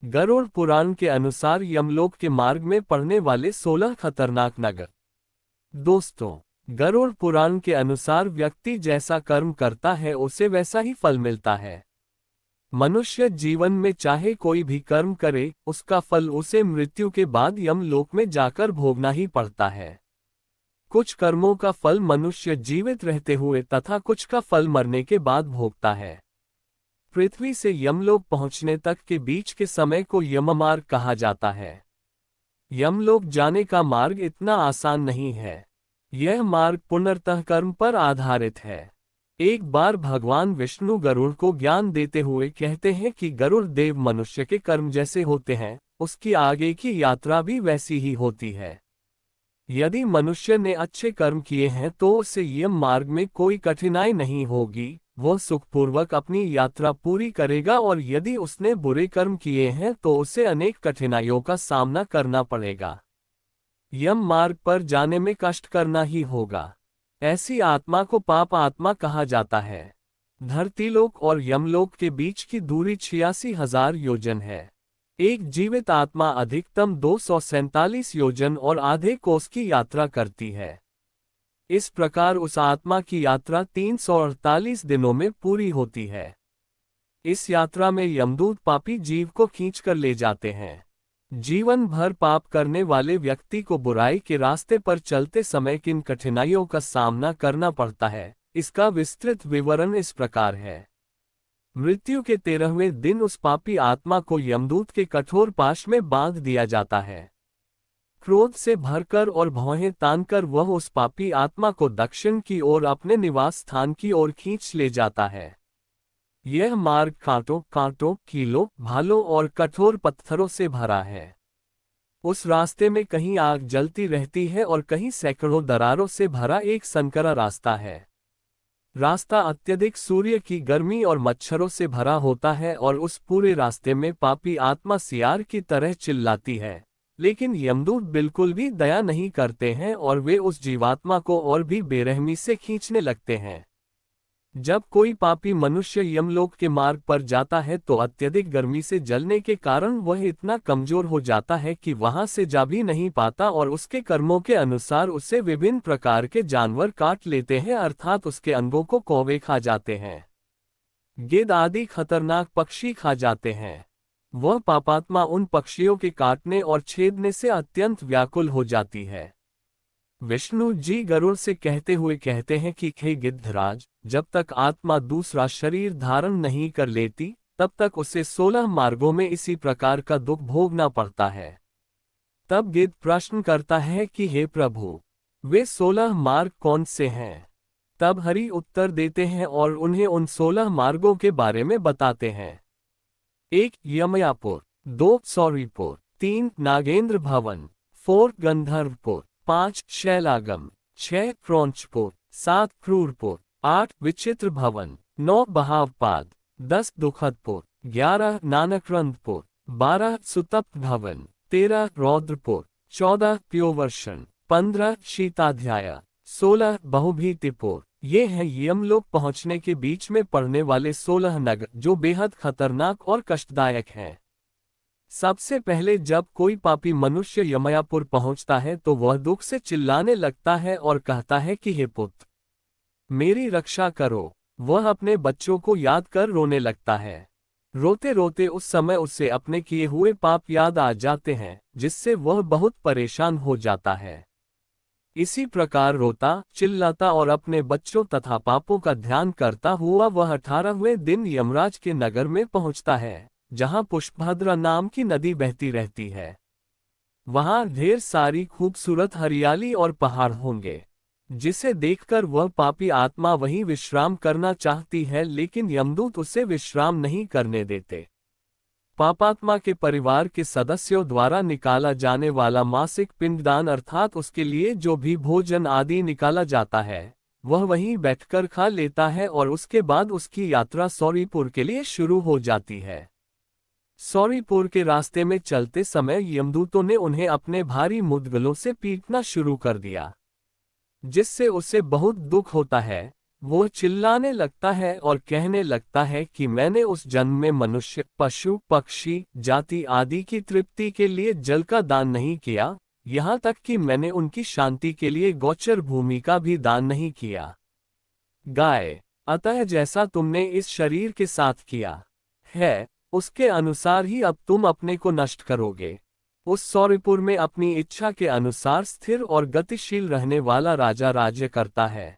गरुड़ पुराण के अनुसार यमलोक के मार्ग में पड़ने वाले 16 खतरनाक नगर। दोस्तों, गरुड़ पुराण के अनुसार व्यक्ति जैसा कर्म करता है उसे वैसा ही फल मिलता है। मनुष्य जीवन में चाहे कोई भी कर्म करे, उसका फल उसे मृत्यु के बाद यमलोक में जाकर भोगना ही पड़ता है। कुछ कर्मों का फल मनुष्य जीवित रहते हुए तथा कुछ का फल मरने के बाद भोगता है। पृथ्वी से यमलोक पहुंचने तक के बीच के समय को यममार्ग कहा जाता है। यमलोक जाने का मार्ग इतना आसान नहीं है। यह मार्ग पुनर्तः कर्म पर आधारित है। एक बार भगवान विष्णु गरुड़ को ज्ञान देते हुए कहते हैं कि गरुड़ देव मनुष्य के कर्म जैसे होते हैं, उसकी आगे की यात्रा भी वैसी ही होती है। यदि मनुष्य ने अच्छे कर्म किए हैं तो उसे यम मार्ग में कोई कठिनाई नहीं होगी, वह सुखपूर्वक अपनी यात्रा पूरी करेगा। और यदि उसने बुरे कर्म किए हैं तो उसे अनेक कठिनाइयों का सामना करना पड़ेगा। यम मार्ग पर जाने में कष्ट करना ही होगा। ऐसी आत्मा को पाप आत्मा कहा जाता है। धरतीलोक और यमलोक के बीच की दूरी 86,000 योजन है। एक जीवित आत्मा अधिकतम 247 योजन और आधे कोस की यात्रा करती है। इस प्रकार उस आत्मा की यात्रा 348 दिनों में पूरी होती है। इस यात्रा में यमदूत पापी जीव को खींचकर ले जाते हैं। जीवन भर पाप करने वाले व्यक्ति को बुराई के रास्ते पर चलते समय किन कठिनाइयों का सामना करना पड़ता है, इसका विस्तृत विवरण इस प्रकार है। मृत्यु के 13वें दिन उस पापी आत्मा को यमदूत के कठोर पाश में बांध दिया जाता है। क्रोध से भरकर और भौहें तानकर वह उस पापी आत्मा को दक्षिण की ओर अपने निवास स्थान की ओर खींच ले जाता है। यह मार्ग कांटों, कीलों, भालों और कठोर पत्थरों से भरा है। उस रास्ते में कहीं आग जलती रहती है और कहीं सैकड़ों दरारों से भरा एक संकरा रास्ता है। रास्ता अत्यधिक सूर्य की गर्मी और मच्छरों से भरा होता है और उस पूरे रास्ते में पापी आत्मा सियार की तरह चिल्लाती है, लेकिन यमदूत बिल्कुल भी दया नहीं करते हैं और वे उस जीवात्मा को और भी बेरहमी से खींचने लगते हैं। जब कोई पापी मनुष्य यमलोक के मार्ग पर जाता है तो अत्यधिक गर्मी से जलने के कारण वह इतना कमजोर हो जाता है कि वहां से जा भी नहीं पाता और उसके कर्मों के अनुसार उसे विभिन्न प्रकार के जानवर काट लेते हैं, अर्थात उसके अंगों को कौवे खा जाते हैं। गिद्ध आदि खतरनाक पक्षी खा जाते हैं। वह पापात्मा उन पक्षियों के काटने और छेदने से अत्यंत व्याकुल हो जाती है। विष्णु जी गरुड़ से कहते हुए कहते हैं कि हे गिद्धराज, जब तक आत्मा दूसरा शरीर धारण नहीं कर लेती तब तक उसे 16 मार्गों में इसी प्रकार का दुख भोगना पड़ता है। तब गिद्ध प्रश्न करता है कि हे प्रभु, वे 16 मार्ग कौन से हैं? तब हरि उत्तर देते हैं और उन्हें उन 16 मार्गों के बारे में बताते हैं। 1 यमयापुर, 2 सौरीपुर, 3 नागेंद्र भवन, 4 गंधर्वपुर, 5 शैलागम, 6 क्रौंचपुर, 7 क्रूरपुर, 8 विचित्र भवन, 9 बहावपाद, 10 दुखदपुर, 11 नानकरंदपुर, 12 सुतप्त भवन, 13 रौद्रपुर, 14 प्योवर्षण, 15 शीताध्याय, 16 बहुभीतिपुर। ये हैं यमलोक पहुंचने के बीच में पड़ने वाले 16 नगर, जो बेहद खतरनाक और कष्टदायक हैं। सबसे पहले जब कोई पापी मनुष्य यमयापुर पहुंचता है तो वह दुख से चिल्लाने लगता है और कहता है कि हे पुत्र, मेरी रक्षा करो। वह अपने बच्चों को याद कर रोने लगता है। रोते रोते उस समय उसे अपने किए हुए पाप याद आ जाते हैं, जिससे वह बहुत परेशान हो जाता है। इसी प्रकार रोता, चिल्लाता और अपने बच्चों तथा पापों का ध्यान करता हुआ वह 18वें दिन यमराज के नगर में पहुंचता है, जहां पुष्पभद्रा नाम की नदी बहती रहती है। वहां ढेर सारी खूबसूरत हरियाली और पहाड़ होंगे, जिसे देखकर वह पापी आत्मा वहीं विश्राम करना चाहती है, लेकिन यमदूत उसे विश्राम नहीं करने देते। पापात्मा के परिवार के सदस्यों द्वारा निकाला जाने वाला मासिक पिंडदान, अर्थात उसके लिए जो भी भोजन आदि निकाला जाता है, वह वहीं बैठकर खा लेता है और उसके बाद उसकी यात्रा सौरीपुर के लिए शुरू हो जाती है। सौरीपुर के रास्ते में चलते समय यमदूतों ने उन्हें अपने भारी मुद्गलों से पीटना शुरू कर दिया, जिससे उसे बहुत दुख होता है। वो चिल्लाने लगता है और कहने लगता है कि मैंने उस जन्म में मनुष्य, पशु, पक्षी, जाति आदि की तृप्ति के लिए जल का दान नहीं किया, यहाँ तक कि मैंने उनकी शांति के लिए गोचर भूमि का भी दान नहीं किया। गाय, अतः जैसा तुमने इस शरीर के साथ किया है, उसके अनुसार ही अब तुम अपने को नष्ट करोगे। उस सौरपुर में अपनी इच्छा के अनुसार स्थिर और गतिशील रहने वाला राजा राज्य करता है।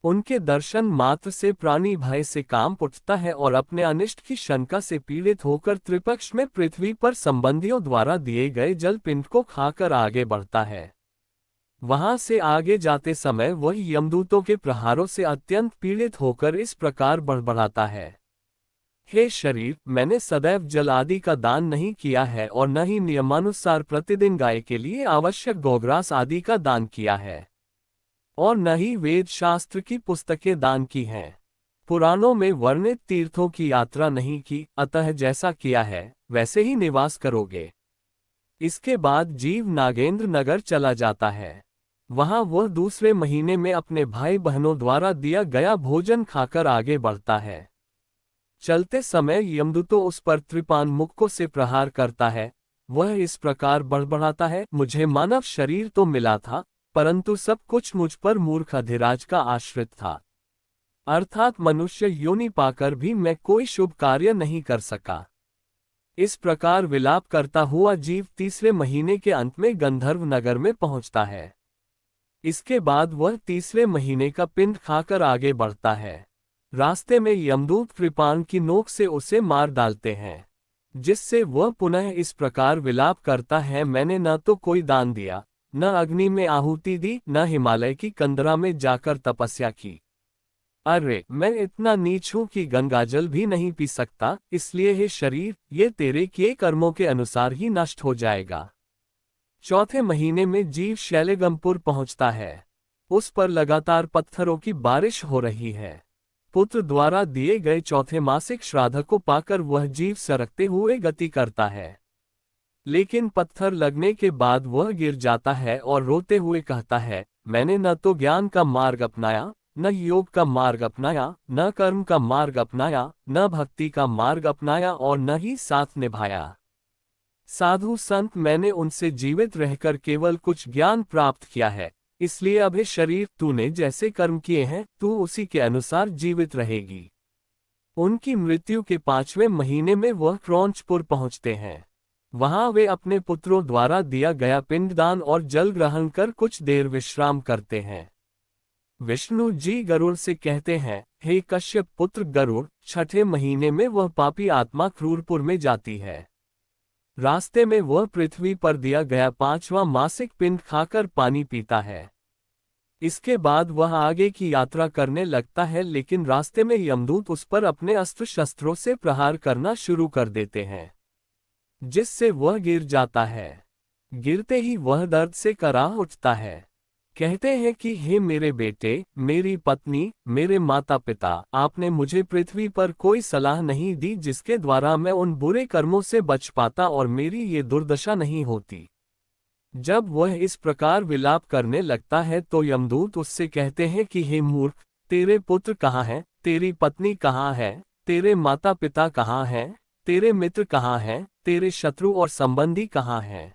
उनके दर्शन मात्र से प्राणी भय से कांप उठता है और अपने अनिष्ट की शंका से पीड़ित होकर त्रिपक्ष में पृथ्वी पर संबंधियों द्वारा दिए गए जल पिंड को खाकर आगे बढ़ता है। वहां से आगे जाते समय वह यमदूतों के प्रहारों से अत्यंत पीड़ित होकर इस प्रकार बड़बड़ाता है। हे शरीर, मैंने सदैव जल आदि का दान नहीं किया है और न ही नियमानुसार प्रतिदिन गाय के लिए आवश्यक गोग्रास आदि का दान किया है, और न ही वेद शास्त्र की पुस्तकें दान की हैं। पुराणों में वर्णित तीर्थों की यात्रा नहीं की, अतः जैसा किया है वैसे ही निवास करोगे। इसके बाद जीव नागेंद्र नगर चला जाता है। वहां वह दूसरे महीने में अपने भाई बहनों द्वारा दिया गया भोजन खाकर आगे बढ़ता है। चलते समय यमदूतों उस पर त्रिपान मुक्कों से प्रहार करता है। वह इस प्रकार बड़बड़ाता है, मुझे मानव शरीर तो मिला था, परंतु सब कुछ मुझ पर मूर्ख अधिराज का आश्रित था, अर्थात मनुष्य योनि पाकर भी मैं कोई शुभ कार्य नहीं कर सका। इस प्रकार विलाप करता हुआ जीव तीसरे महीने के अंत में गंधर्व नगर में पहुंचता है। इसके बाद वह तीसरे महीने का पिंड खाकर आगे बढ़ता है। रास्ते में यमदूत कृपाण की नोक से उसे मार डालते हैं, जिससे वह पुनः इस प्रकार विलाप करता है, मैंने न तो कोई दान दिया, न अग्नि में आहुति दी, न हिमालय की कंदरा में जाकर तपस्या की। अरे, मैं इतना नीच हूं कि गंगाजल भी नहीं पी सकता, इसलिए हे शरीर, ये तेरे किए कर्मों के अनुसार ही नष्ट हो जाएगा। चौथे महीने में जीव शैलगमपुर पहुंचता है। उस पर लगातार पत्थरों की बारिश हो रही है। पुत्र द्वारा दिए गए चौथे मासिक श्राद्ध को पाकर वह जीव सरकते हुए गति करता है, लेकिन पत्थर लगने के बाद वह गिर जाता है और रोते हुए कहता है, मैंने न तो ज्ञान का मार्ग अपनाया, न योग का मार्ग अपनाया, न कर्म का मार्ग अपनाया, न भक्ति का मार्ग अपनाया और न ही साथ निभाया। साधु संत, मैंने उनसे जीवित रहकर केवल कुछ ज्ञान प्राप्त किया है, इसलिए अब हे शरीर, तूने जैसे कर्म किए हैं तू उसी के अनुसार जीवित रहेगी। उनकी मृत्यु के 5वें महीने में वह क्रौंचपुर पहुंचते हैं। वहां वे अपने पुत्रों द्वारा दिया गया पिंडदान और जल ग्रहण कर कुछ देर विश्राम करते हैं। विष्णु जी गरुड़ से कहते हैं, हे कश्यप पुत्र गरुड़, छठे महीने में वह पापी आत्मा क्रूरपुर में जाती है। रास्ते में वह पृथ्वी पर दिया गया 5वां मासिक पिंड खाकर पानी पीता है। इसके बाद वह आगे की यात्रा करने लगता है, लेकिन रास्ते में यमदूत उस पर अपने अस्त्र शस्त्रों से प्रहार करना शुरू कर देते हैं, जिससे वह गिर जाता है। गिरते ही वह दर्द से कराह उठता है। कहते हैं कि हे मेरे बेटे, मेरी पत्नी, मेरे माता पिता, आपने मुझे पृथ्वी पर कोई सलाह नहीं दी जिसके द्वारा मैं उन बुरे कर्मों से बच पाता और मेरी ये दुर्दशा नहीं होती। जब वह इस प्रकार विलाप करने लगता है तो यमदूत उससे कहते हैं कि हे मूर्ख, तेरे पुत्र कहाँ हैं, तेरी पत्नी कहाँ है, तेरे माता पिता कहाँ हैं, तेरे मित्र कहाँ हैं, तेरे शत्रु और संबंधी कहाँ हैं।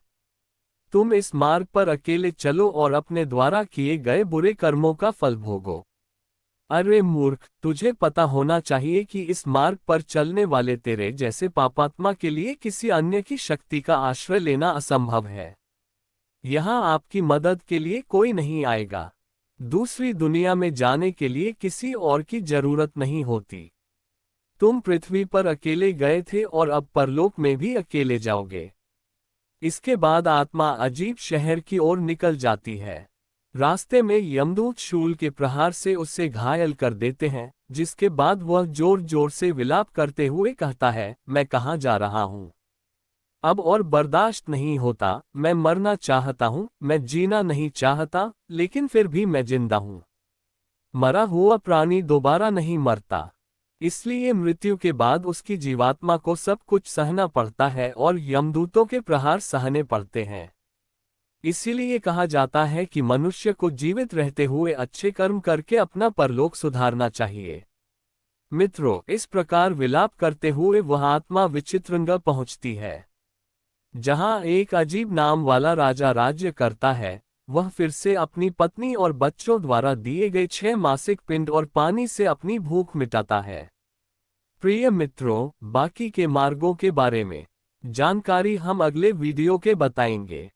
तुम इस मार्ग पर अकेले चलो और अपने द्वारा किए गए बुरे कर्मों का फल भोगो। अरे मूर्ख, तुझे पता होना चाहिए कि इस मार्ग पर चलने वाले तेरे जैसे पापात्मा के लिए किसी अन्य की शक्ति का आश्रय लेना असंभव है। यहाँ आपकी मदद के लिए कोई नहीं आएगा। दूसरी दुनिया में जाने के लिए किसी और की जरूरत नहीं होती। तुम पृथ्वी पर अकेले गए थे और अब परलोक में भी अकेले जाओगे। इसके बाद आत्मा अजीब शहर की ओर निकल जाती है। रास्ते में यमदूत शूल के प्रहार से उसे घायल कर देते हैं, जिसके बाद वह जोर जोर से विलाप करते हुए कहता है, मैं कहाँ जा रहा हूँ, अब और बर्दाश्त नहीं होता, मैं मरना चाहता हूँ, मैं जीना नहीं चाहता, लेकिन फिर भी मैं जिंदा हूँ। मरा हुआ प्राणी दोबारा नहीं मरता, इसलिए मृत्यु के बाद उसकी जीवात्मा को सब कुछ सहना पड़ता है और यमदूतों के प्रहार सहने पड़ते हैं। इसीलिए कहा जाता है कि मनुष्य को जीवित रहते हुए अच्छे कर्म करके अपना परलोक सुधारना चाहिए। मित्रों, इस प्रकार विलाप करते हुए वह आत्मा विचित्रंगा पहुंचती है, जहां एक अजीब नाम वाला राजा राज्य करता है। वह फिर से अपनी पत्नी और बच्चों द्वारा दिए गए 6 मासिक पिंड और पानी से अपनी भूख मिटाता है। प्रिय मित्रों, बाकी के मार्गों के बारे में जानकारी हम अगले वीडियो के बताएंगे।